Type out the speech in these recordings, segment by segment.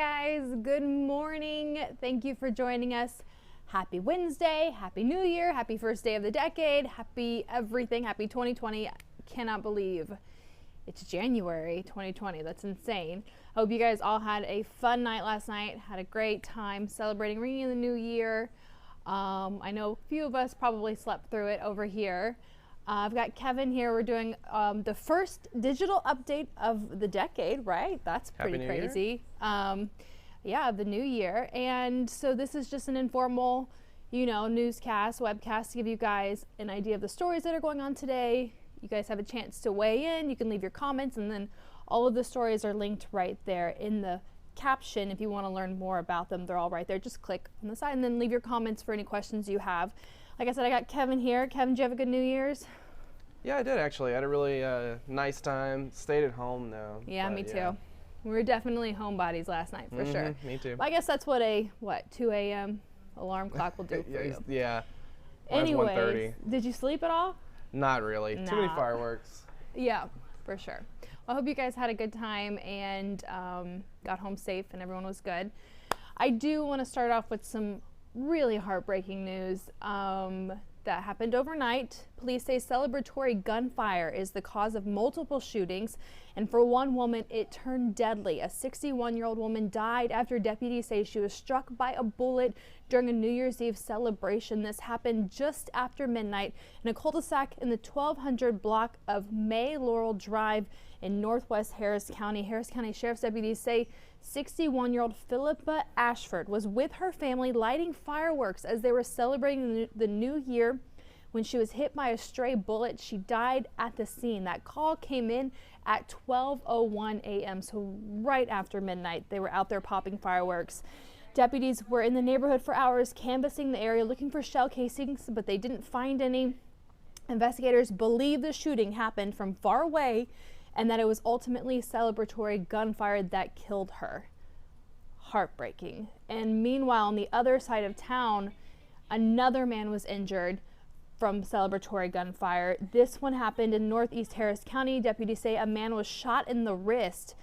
guys, good morning. Thank you for joining us. Happy Wednesday, Happy New Year, happy first day of the decade, happy everything, happy 2020. Cannot believe it's January 2020. That's insane. I hope you guys all had a fun night last night, had a great time celebrating ringing in the new year. I know a few of us probably slept through it over here. I've got Kevin here. We're doing the first digital update of the decade, right? That's pretty crazy. Yeah, the new year. And so this is just an informal, newscast, webcast to give you guys an idea of the stories that are going on today. You guys have a chance to weigh in. You can leave your comments, and then all of the stories are linked right there in the caption. If you want to learn more about them, they're all right there. Just click on the side and then leave your comments for any questions you have. Like I said, I got Kevin here. Kevin, did you have a good New Year's? Yeah, I did actually. I had a really nice time. Stayed at home though. Yeah, me too. We were definitely homebodies last night for sure. Me too. But I guess that's what a 2 a.m. alarm clock will do for you. Yeah. Anyways, did you sleep at all? Not really. Too many fireworks. Yeah, for sure. Well, I hope you guys had a good time and got home safe and everyone was good. I do want to start off with some really heartbreaking news that happened overnight. Police say celebratory gunfire is the cause of multiple shootings, and for one woman it turned deadly. A 61-year-old woman died after deputies say she was struck by a bullet during a New Year's Eve celebration. This happened just after midnight in a cul-de-sac in the 1200 block of May Laurel Drive in northwest Harris County. Harris County Sheriff's deputies say 61-year-old Philippa Ashford was with her family lighting fireworks as they were celebrating the new year when she was hit by a stray bullet. She died at the scene. That call came in at 12:01 a.m., so right after midnight. They were out there popping fireworks. Deputies were in the neighborhood for hours canvassing the area looking for shell casings, but they didn't find any. Investigators believe the shooting happened from far away and that it was ultimately celebratory gunfire that killed her. Heartbreaking. And meanwhile, on the other side of town, another man was injured from celebratory gunfire. This one happened in northeast Harris County. Deputies say a man was shot in the wrist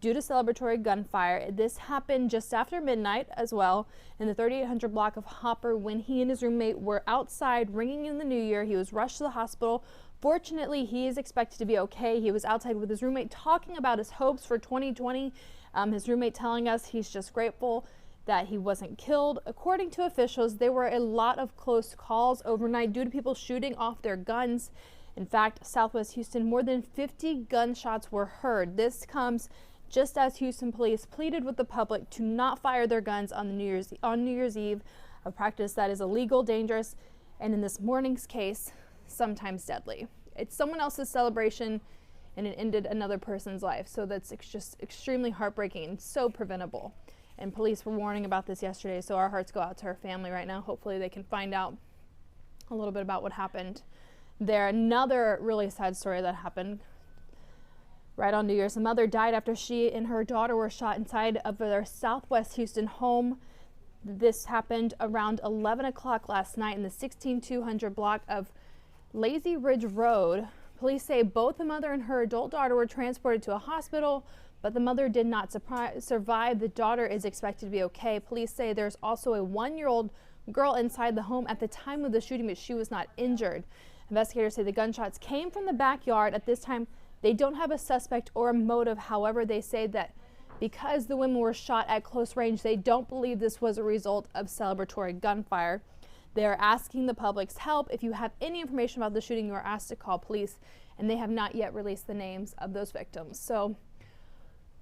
due to celebratory gunfire. This happened just after midnight as well in the 3800 block of Hopper when he and his roommate were outside ringing in the new year. He was rushed to the hospital. Fortunately, he is expected to be okay. He was outside with his roommate talking about his hopes for 2020. His roommate telling us he's just grateful that he wasn't killed. According to officials, there were a lot of close calls overnight due to people shooting off their guns. In fact, Southwest Houston, more than 50 gunshots were heard. This comes just as Houston police pleaded with the public to not fire their guns on New Year's Eve, a practice that is illegal, dangerous, and in this morning's case, sometimes deadly. It's someone else's celebration and it ended another person's life. So that's just extremely heartbreaking and so preventable. And police were warning about this yesterday, so our hearts go out to her family right now. Hopefully they can find out a little bit about what happened there. Another really sad story that happened right on New Year's. A mother died after she and her daughter were shot inside of their Southwest Houston home. This happened around 11 o'clock last night in the 16200 block of Lazy Ridge Road. Police say both the mother and her adult daughter were transported to a hospital, but the mother did not survive. The daughter is expected to be okay. Police say there's also a 1-year-old girl inside the home at the time of the shooting, but she was not injured. Investigators say the gunshots came from the backyard. At this time, they don't have a suspect or a motive. However, they say that because the women were shot at close range, they don't believe this was a result of celebratory gunfire. They're asking the public's help. If you have any information about the shooting, you are asked to call police, and they have not yet released the names of those victims. So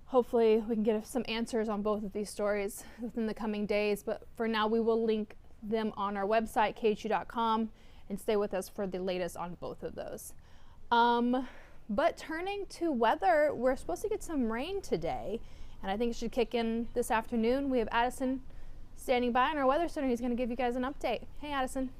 hopefully we can get some answers on both of these stories within the coming days. But for now, we will link them on our website, khu.com, and stay with us for the latest on both of those. But turning to weather, we're supposed to get some rain today, and I think it should kick in this afternoon. We have Addison standing by in our weather center. He's going to give you guys an update. Hey, Addison.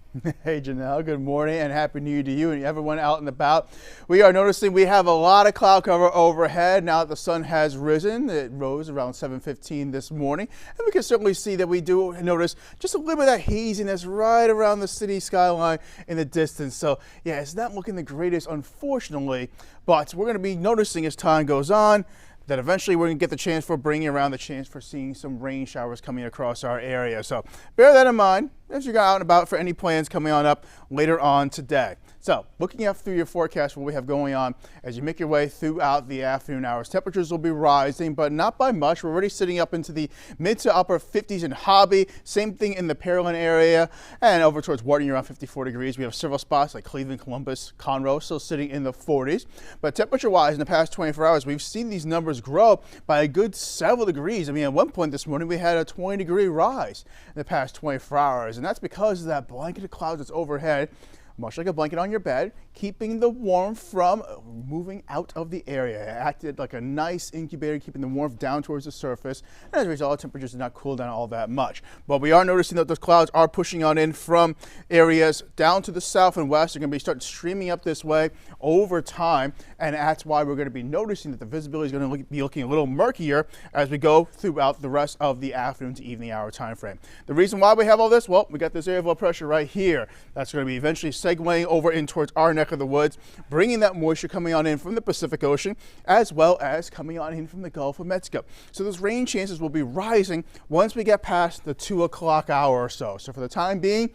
Hey, Janelle. Good morning and Happy New Year to you and everyone out and about. We are noticing we have a lot of cloud cover overhead now that the sun has risen. It rose around 7:15 this morning, and we can certainly see that we do notice just a little bit of that haziness right around the city skyline in the distance. So yeah, it's not looking the greatest, unfortunately, but we're going to be noticing as time goes on Then eventually we're going to get the chance for bringing around the chance for seeing some rain showers coming across our area. So bear that in mind as you go out and about for any plans coming on up later on today. So looking up through your forecast, what we have going on as you make your way throughout the afternoon hours, temperatures will be rising, but not by much. We're already sitting up into the mid to upper 50s in Hobby. Same thing in the Pearland area and over towards Wharton, around 54 degrees. We have several spots like Cleveland, Columbus, Conroe, still sitting in the 40s. But temperature-wise, in the past 24 hours, we've seen these numbers grow by a good several degrees. I mean, at one point this morning, we had a 20-degree rise in the past 24 hours, and that's because of that blanket of clouds that's overhead, much like a blanket on your bed, keeping the warmth from moving out of the area. It acted like a nice incubator, keeping the warmth down towards the surface. And as a result, temperatures did not cool down all that much. But we are noticing that those clouds are pushing on in from areas down to the south and west. They're going to be starting streaming up this way over time. And that's why we're going to be noticing that the visibility is going to be looking a little murkier as we go throughout the rest of the afternoon to evening hour time frame. The reason why we have all this, well, we got this area of low pressure right here. That's going to be eventually segueing over in towards our neck of the woods, bringing that moisture coming on in from the Pacific Ocean, as well as coming on in from the Gulf of Mexico. So those rain chances will be rising once we get past the 2 o'clock hour or so. So for the time being,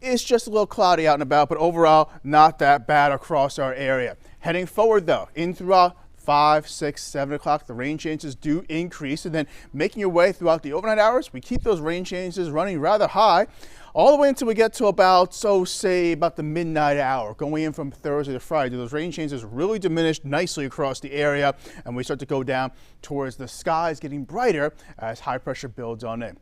it's just a little cloudy out and about, but overall, not that bad across our area. Heading forward though, in throughout 5, 6, 7 o'clock, the rain chances do increase, and then making your way throughout the overnight hours, we keep those rain chances running rather high all the way until we get to about, say about the midnight hour, going in from Thursday to Friday. Those rain chances really diminish nicely across the area, and we start to go down towards the skies getting brighter as high pressure builds on in.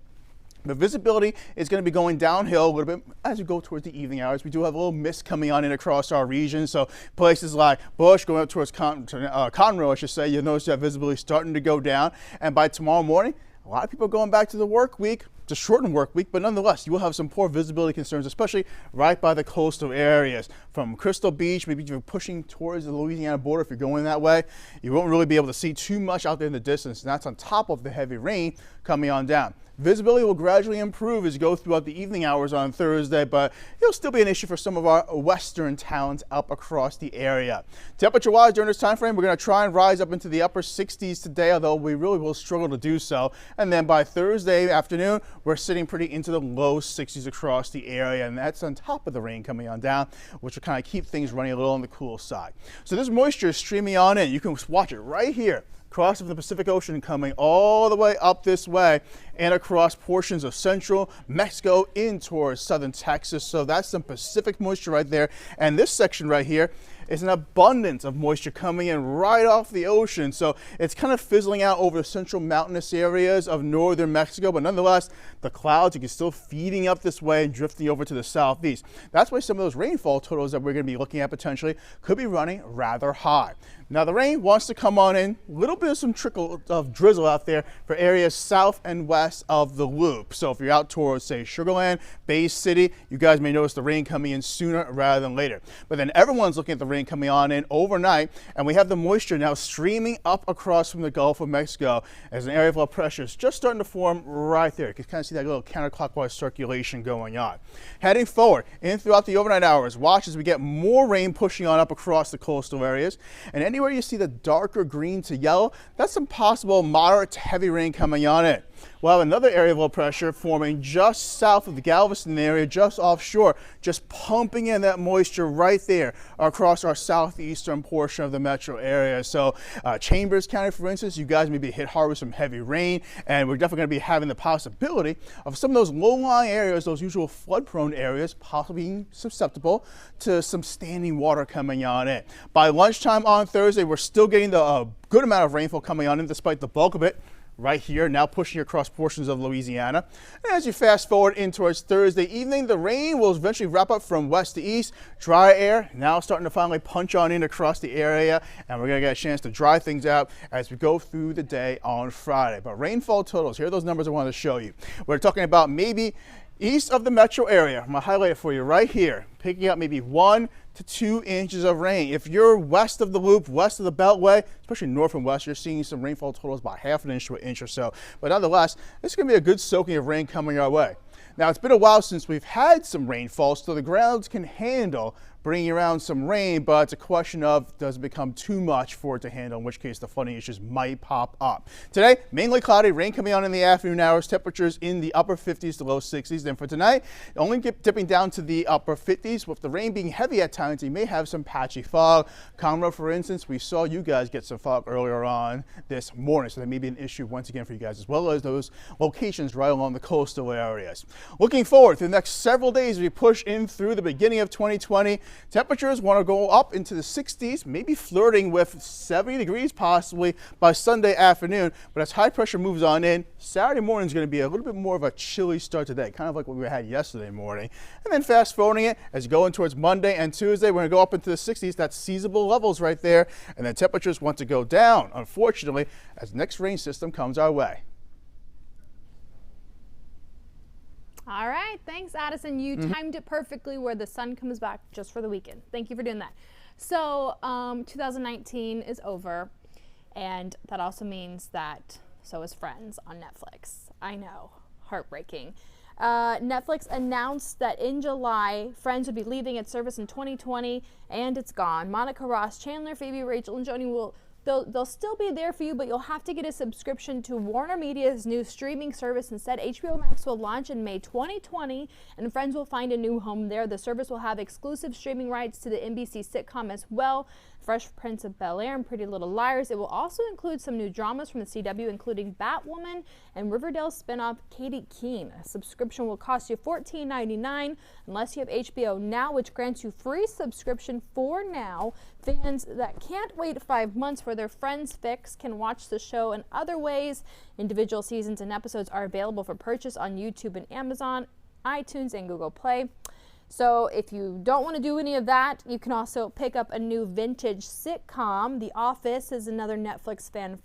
The visibility is going to be going downhill a little bit as we go towards the evening hours. We do have a little mist coming on in across our region. So places like Bush going up towards Conroe, I should say, you'll notice that visibility starting to go down. And by tomorrow morning, a lot of people are going back to the work week. It's a shortened work week, but nonetheless, you will have some poor visibility concerns, especially right by the coastal areas. From Crystal Beach, maybe you're pushing towards the Louisiana border. If you're going that way, you won't really be able to see too much out there in the distance, and that's on top of the heavy rain coming on down. Visibility will gradually improve as you go throughout the evening hours on Thursday, but it'll still be an issue for some of our western towns up across the area. Temperature-wise during this time frame, we're going to try and rise up into the upper 60s today, although we really will struggle to do so. And then by Thursday afternoon, we're sitting pretty into the low 60s across the area, and that's on top of the rain coming on down, which will kind of keep things running a little on the cool side. So this moisture is streaming on in. You can watch it right here. Across from the Pacific Ocean, coming all the way up this way and across portions of central Mexico in towards southern Texas. So that's some Pacific moisture right there. And this section right here is an abundance of moisture coming in right off the ocean. So it's kind of fizzling out over the central mountainous areas of northern Mexico, but nonetheless, the clouds are still feeding up this way and drifting over to the southeast. That's why some of those rainfall totals that we're going to be looking at potentially could be running rather high. Now the rain wants to come on in, a little bit of some trickle of drizzle out there for areas south and west of the loop. So if you're out towards, say, Sugar Land, Bay City, you guys may notice the rain coming in sooner rather than later. But then everyone's looking at the rain coming on in overnight, and we have the moisture now streaming up across from the Gulf of Mexico as an area of low pressure is just starting to form right there. You can kind of see that little counterclockwise circulation going on. Heading forward in throughout the overnight hours, watch as we get more rain pushing on up across the coastal areas, and anywhere you see the darker green to yellow, that's some possible moderate to heavy rain coming on in. We'll have another area of low pressure forming just south of the Galveston area, just offshore, just pumping in that moisture right there across our southeastern portion of the metro area. So Chambers County, for instance, you guys may be hit hard with some heavy rain, and we're definitely going to be having the possibility of some of those low-lying areas, those usual flood-prone areas, possibly being susceptible to some standing water coming on in. By lunchtime on Thursday, we're still getting the good amount of rainfall coming on in, despite the bulk of it right here, now pushing across portions of Louisiana. And as you fast forward in towards Thursday evening, the rain will eventually wrap up from west to east. Dry air now starting to finally punch on in across the area, and we're going to get a chance to dry things out as we go through the day on Friday. But rainfall totals, here are those numbers I wanted to show you. We're talking about maybe east of the metro area. I'm going to highlight it for you right here, picking up maybe 1 to 2 inches of rain. If you're west of the loop, west of the Beltway, especially north and west, you're seeing some rainfall totals about ½ an inch to an inch or so. But nonetheless, it's going to be a good soaking of rain coming our way. Now, it's been a while since we've had some rainfall, so the grounds can handle bringing around some rain, but it's a question of does it become too much for it to handle, in which case the flooding issues might pop up. Today, mainly cloudy, rain coming on in the afternoon hours, temperatures in the upper 50s to low 60s. Then for tonight, only dipping down to the upper 50s. With the rain being heavy at times, you may have some patchy fog. Conroe, for instance, we saw you guys get some fog earlier on this morning, so that may be an issue once again for you guys, as well as those locations right along the coastal areas. Looking forward to the next several days as we push in through the beginning of 2020, temperatures want to go up into the 60s, maybe flirting with 70 degrees possibly by Sunday afternoon. But as high pressure moves on in, Saturday morning is going to be a little bit more of a chilly start today, kind of like what we had yesterday morning. And then fast forwarding it, as you go in towards Monday and Tuesday, we're going to go up into the 60s. That's seasonable levels right there. And then temperatures want to go down, unfortunately, as the next rain system comes our way. All right, thanks, Addison. You timed it perfectly where the sun comes back just for the weekend. Thank you for doing that. So 2019 is over, and that also means that so is Friends on Netflix. I know, heartbreaking. Netflix announced that in July, Friends would be leaving its service in 2020, and it's gone. Monica, Ross, Chandler, Phoebe, Rachel, and Joni will They'll still be there for you, but you'll have to get a subscription to Warner Media's new streaming service. Instead, HBO Max will launch in May 2020, and Friends will find a new home there. The service will have exclusive streaming rights to the NBC sitcom as well, Fresh Prince of Bel-Air and Pretty Little Liars. It will also include some new dramas from the CW, including Batwoman and Riverdale spinoff Katie Keene. A subscription will cost you $14.99 unless you have HBO Now, which grants you free subscription for now. Fans that can't wait 5 months for their Friends fix can watch the show in other ways. Individual seasons and episodes are available for purchase on YouTube and Amazon, iTunes, and Google Play. So if you don't want to do any of that, you can also pick up a new vintage sitcom. The Office is another Netflix fan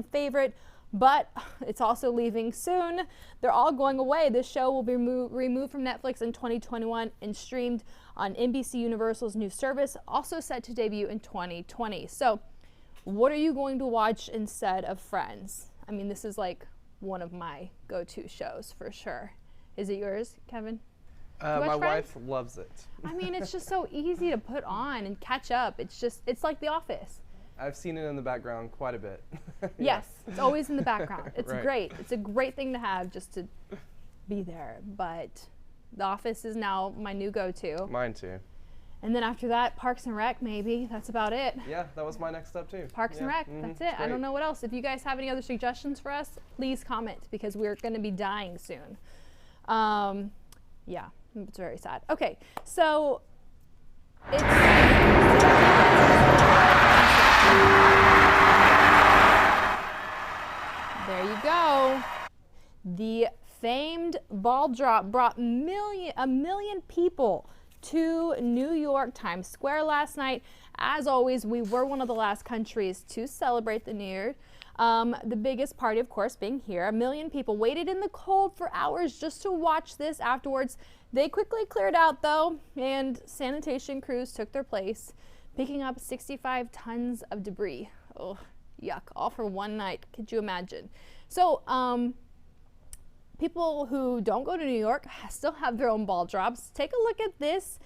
favorite, but it's also leaving soon. They're all going away. This show will be removed from Netflix in 2021 and streamed on NBC Universal's new service, also set to debut in 2020. So what are you going to watch instead of Friends? I mean, this is like one of my go-to shows for sure. Is it yours, Kevin? My wife loves it. I mean, it's just so easy to put on and catch up. It's like The Office. I've seen it in the background quite a bit. Yes, it's always in the background. It's Right. great. It's a great thing to have just to be there. But The Office is now my new go-to. Mine too. And then after that, Parks and Rec, maybe. That's about it. Yeah, that was my next step too. Parks and Rec, that's it. I don't know what else. If you guys have any other suggestions for us, please comment because we're going to be dying soon. Yeah, it's very sad. Okay, so it's... There you go. The famed ball drop brought a million people to New York Times Square last night. As always, we were one of the last countries to celebrate the New Year. The biggest party, of course, being here. 1 million people waited in the cold for hours just to watch this. Afterwards, they quickly cleared out, though, and sanitation crews took their place, picking up 65 tons of debris. Oh, yuck, all for one night. Could you imagine? So, people who don't go to New York still have their own ball drops. Take a look at this.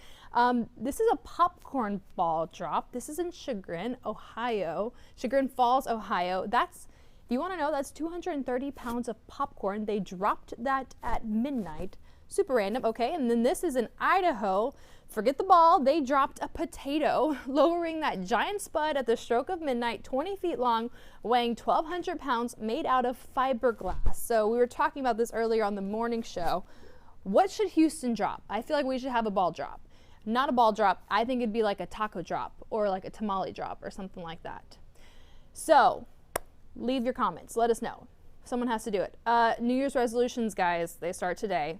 This is a popcorn ball drop. This is in Chagrin, Ohio. Chagrin Falls, Ohio. If you want to know, that's 230 pounds of popcorn. They dropped that at midnight. Super random, okay. And then this is in Idaho. Forget the ball, they dropped a potato, lowering that giant spud at the stroke of midnight, 20 feet long, weighing 1,200 pounds, made out of fiberglass. So we were talking about this earlier on the morning show. What should Houston drop? I feel like we should have a ball drop. Not a ball drop, I think it'd be like a taco drop or like a tamale drop or something like that. So leave your comments, let us know. Someone has to do it. New Year's resolutions, guys, they start today.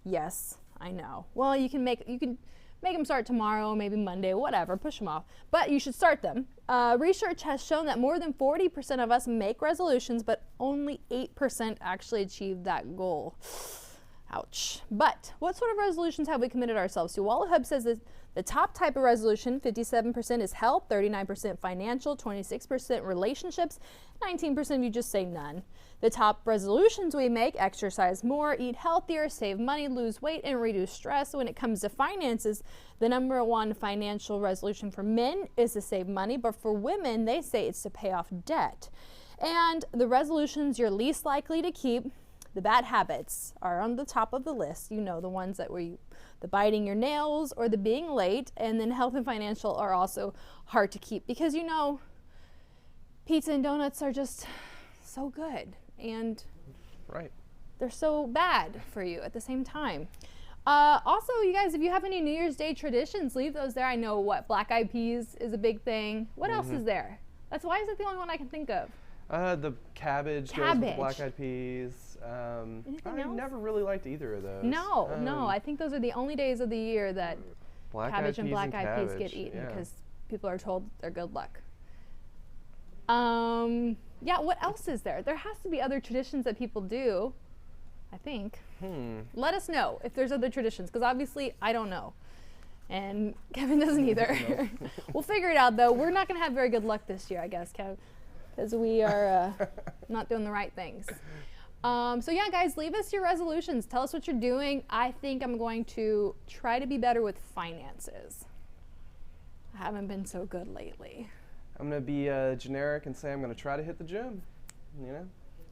Yes, I know. Well, you can make them start tomorrow, maybe Monday, whatever, push them off. But you should start them. Research has shown that more than 40% of us make resolutions, but only 8% actually achieve that goal. Ouch. But what sort of resolutions have we committed ourselves to? Walla Hub says that The top type of resolution, 57%, is health, 39% financial, 26% relationships, 19% you just say none. The top resolutions we make: exercise more, eat healthier, save money, lose weight, and reduce stress. When it comes to finances, the number one financial resolution for men is to save money, but for women, they say it's to pay off debt. And the resolutions you're least likely to keep, the bad habits, are on the top of the list. You know, the ones that were the biting your nails or the being late. And then health and financial are also hard to keep because, you know, pizza and donuts are just so good. And Right. they're so bad for you at the same time. Also, you guys, if you have any New Year's Day traditions, leave those there. I know Black Eyed Peas is a big thing. What else is there? Why is that the only one I can think of? The cabbage goes with the Black Eyed Peas. Anything I else? never really liked either of those. No. I think those are the only days of the year that Black cabbage Eyed and Peas Black Eyed Peas cabbage, get eaten yeah. because people are told they're good luck. Yeah, what else is there? There has to be other traditions that people do, I think. Let us know if there's other traditions, because obviously I don't know. And Kevin doesn't either. We'll figure it out, though. We're not going to have very good luck this year, I guess, Kev, because we are not doing the right things. So yeah, guys, leave us your resolutions. Tell us what you're doing. I think I'm going to try to be better with finances. I haven't been so good lately. I'm going to be generic and say I'm going to try to hit the gym. You know,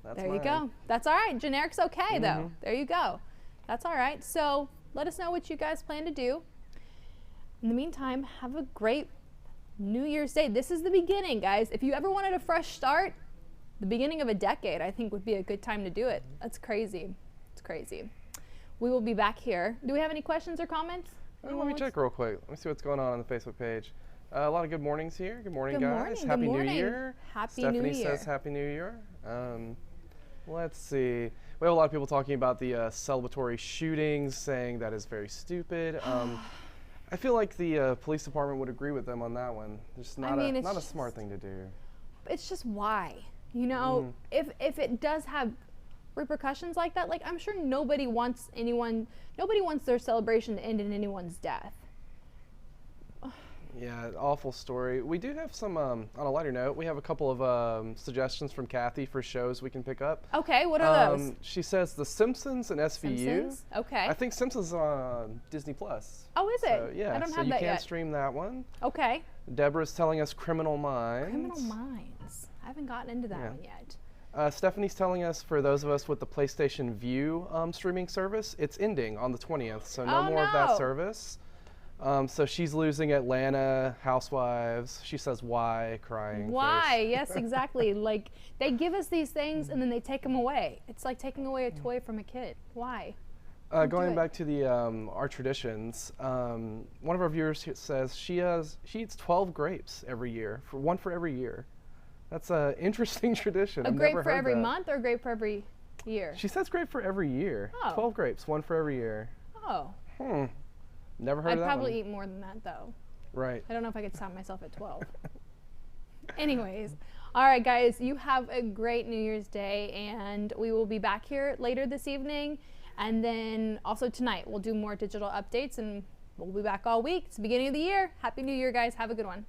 that's There you go. That's all right. Generic's okay, though. There you go. That's all right. So let us know what you guys plan to do. In the meantime, have a great New Year's Day. This is the beginning, guys. If you ever wanted a fresh start, the beginning of a decade, I think, would be a good time to do it. That's crazy. It's crazy. We will be back here. Do we have any questions or comments? Let me check real quick. Let me see what's going on the Facebook page. A lot of good mornings here. Good morning, Good guys. morning. Happy Good morning. New Year. Happy Stephanie New Year. says Happy New Year. Let's see. We have a lot of people talking about the celebratory shootings, saying that is very stupid. I feel like the police department would agree with them on that one. It's not, not a smart thing to do. It's just why. You know, if it does have repercussions like that, like, I'm sure nobody wants their celebration to end in anyone's death. Yeah, awful story. We do have some, on a lighter note, we have a couple of suggestions from Kathy for shows we can pick up. Okay, what are those? She says The Simpsons and SVU. Simpsons? Okay. I think Simpsons is on Disney Plus. Oh, is it? So, yeah, I don't so have you that can yet. stream that one. Okay. Deborah's telling us Criminal Minds. Criminal Minds. I haven't gotten into that one yet. Stephanie's telling us, for those of us with the PlayStation View streaming service, it's ending on the 20th, so no more of that service. So she's losing Atlanta, Housewives. She says, why? Crying. Why? Face. Yes, exactly. Like, they give us these things and then they take them away. It's like taking away a toy from a kid. Why? Going back to the our traditions, one of our viewers says she eats 12 grapes every year, one for every year. That's an interesting tradition. A I've grape never for heard every that. month or a grape for every year? She says grape for every year. Oh. 12 grapes, one for every year. Oh. Never heard I'd of that probably one. eat more than that, though. Right. I don't know if I could stop myself at 12. Anyways, all right, guys, you have a great New Year's Day, and we will be back here later this evening. And then also tonight, we'll do more digital updates, and we'll be back all week. It's the beginning of the year. Happy New Year, guys. Have a good one.